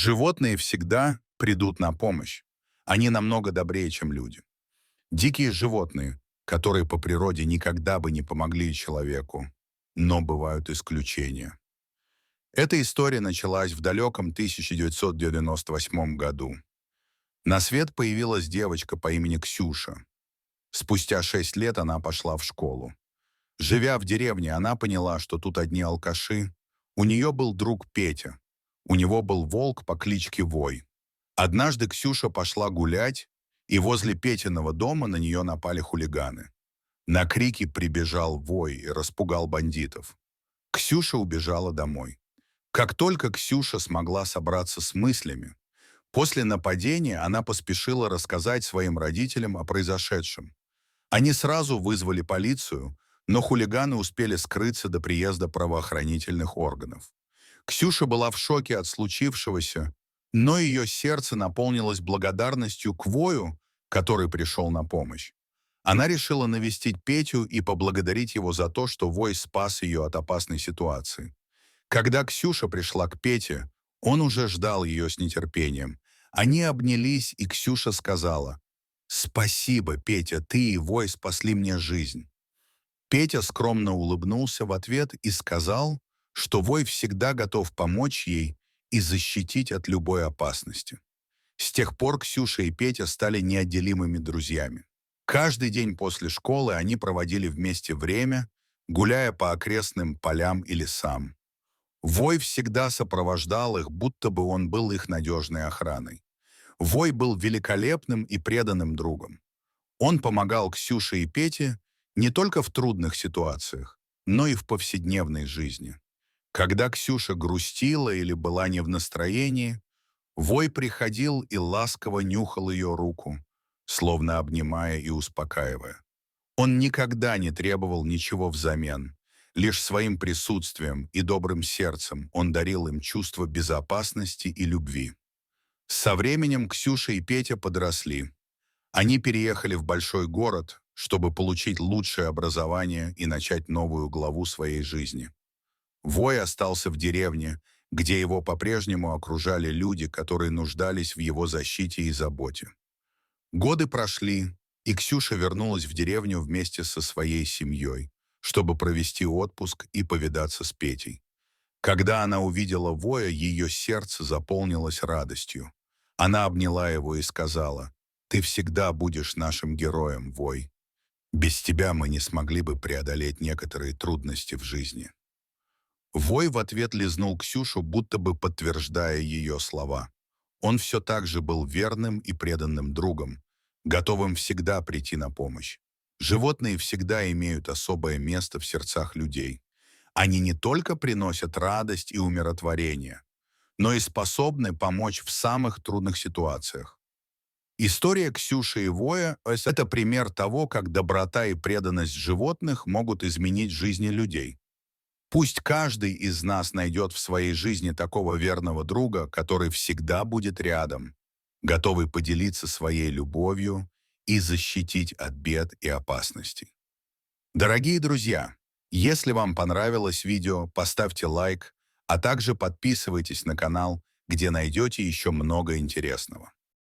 Животные всегда придут на помощь. Они намного добрее, чем люди. Дикие животные, которые по природе никогда бы не помогли человеку, но бывают исключения. Эта история началась в далеком 1998 году. На свет появилась девочка по имени Ксюша. Спустя 6 лет она пошла в школу. Живя в деревне, она поняла, что тут одни алкаши. У нее был друг Петя. У него был волк по кличке Вой. Однажды Ксюша пошла гулять, и возле Петиного дома на нее напали хулиганы. На крики прибежал Вой и распугал бандитов. Ксюша убежала домой. Как только Ксюша смогла собраться с мыслями, после нападения она поспешила рассказать своим родителям о произошедшем. Они сразу вызвали полицию, но хулиганы успели скрыться до приезда правоохранительных органов. Ксюша была в шоке от случившегося, но ее сердце наполнилось благодарностью к Вою, который пришел на помощь. Она решила навестить Петю и поблагодарить его за то, что Вой спас ее от опасной ситуации. Когда Ксюша пришла к Пете, он уже ждал ее с нетерпением. Они обнялись, и Ксюша сказала: «Спасибо, Петя, ты и Вой спасли мне жизнь». Петя скромно улыбнулся в ответ и сказал, что Вой всегда готов помочь ей и защитить от любой опасности. С тех пор Ксюша и Петя стали неотделимыми друзьями. Каждый день после школы они проводили вместе время, гуляя по окрестным полям и лесам. Вой всегда сопровождал их, будто бы он был их надежной охраной. Вой был великолепным и преданным другом. Он помогал Ксюше и Пете не только в трудных ситуациях, но и в повседневной жизни. Когда Ксюша грустила или была не в настроении, Вой приходил и ласково нюхал ее руку, словно обнимая и успокаивая. Он никогда не требовал ничего взамен. Лишь своим присутствием и добрым сердцем он дарил им чувство безопасности и любви. Со временем Ксюша и Петя подросли. Они переехали в большой город, чтобы получить лучшее образование и начать новую главу своей жизни. Вой остался в деревне, где его по-прежнему окружали люди, которые нуждались в его защите и заботе. Годы прошли, и Ксюша вернулась в деревню вместе со своей семьей, чтобы провести отпуск и повидаться с Петей. Когда она увидела Воя, ее сердце заполнилось радостью. Она обняла его и сказала: «Ты всегда будешь нашим героем, Вой. Без тебя мы не смогли бы преодолеть некоторые трудности в жизни». Вой в ответ лизнул Ксюшу, будто бы подтверждая ее слова. Он все так же был верным и преданным другом, готовым всегда прийти на помощь. Животные всегда имеют особое место в сердцах людей. Они не только приносят радость и умиротворение, но и способны помочь в самых трудных ситуациях. История Ксюши и Воя– это пример того, как доброта и преданность животных могут изменить жизни людей. Пусть каждый из нас найдет в своей жизни такого верного друга, который всегда будет рядом, готовый поделиться своей любовью и защитить от бед и опасностей. Дорогие друзья, если вам понравилось видео, поставьте лайк, а также подписывайтесь на канал, где найдете еще много интересного.